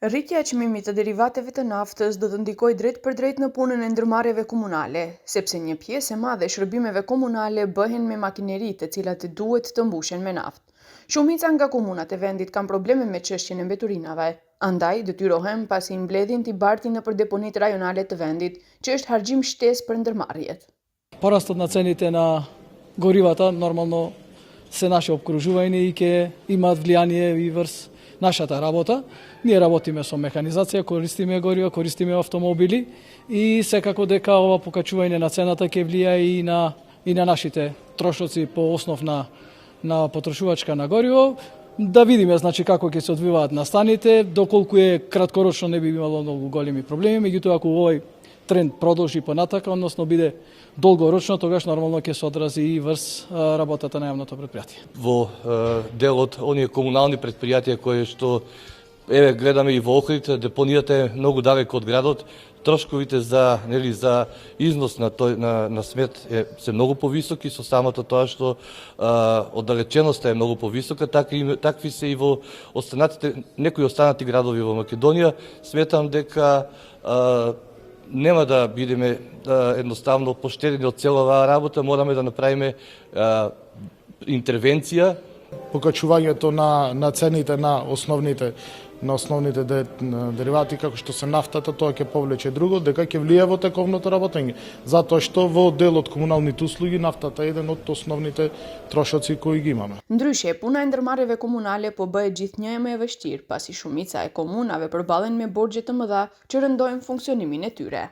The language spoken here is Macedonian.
Rritja e çmimit të derivateve të naftës do të ndikojë drejt për drejt në punën e ndërmarrjeve komunale, sepse një pjesë e madhe e shërbimeve komunale bëhen me makineri të cilat duhet të mbushen me naftë. Shumica nga komunat e vendit kanë probleme me çështjen e mbeturinave, andaj detyrohen pasi mbledhin t'i bartin nëpër deponitë rajonale të vendit, që është harxhim shtesë për ndërmarrjet. Порастот на цените на горивата нормално се наше обкружување и ќе имаат влијание и врз нашата работа. Ние работиме со механизација, користиме горива, користиме автомобили и секако дека ова покачување на цената ќе влијае и на нашите трошоци по основ на потрошувачка на гориво. Да видиме значи како ќе се одвиваат настаните, доколку е краткорочно не би имало многу големи проблеми, меѓутоа ако овој тренд продолжи понатака, односно биде долгорочно, тогаш нормално ќе се одрази и врз работата на јавното претпријатие. Во делот оние комунални претпријатија кои што гледаме и во Охрид, депонијата е многу далеко од градот, трошковите за износ на смет се многу повисоки, со самото тоа што оддалеченоста е многу повисока, такви се и во некои останати градови во Македонија. Сметам дека нема да бидеме едноставно поштедени од цела оваа работа, мораме да направиме интервенција. Покачувањето на цените на основните деривати, како што се нафтата, тоа ќе повлече друго, дека ќе влијае во тековното работење. Затоа што во делот комуналните услуги нафтата е еден од основните трошоци кои ги имаме. Ndryshe, puna e ndërmarrjeve komunale po bëhet gjithnjë më e vështirë, pasi shumica e komunave përballën me borxhe të mëdha që rëndojnë funksionimin e tyre.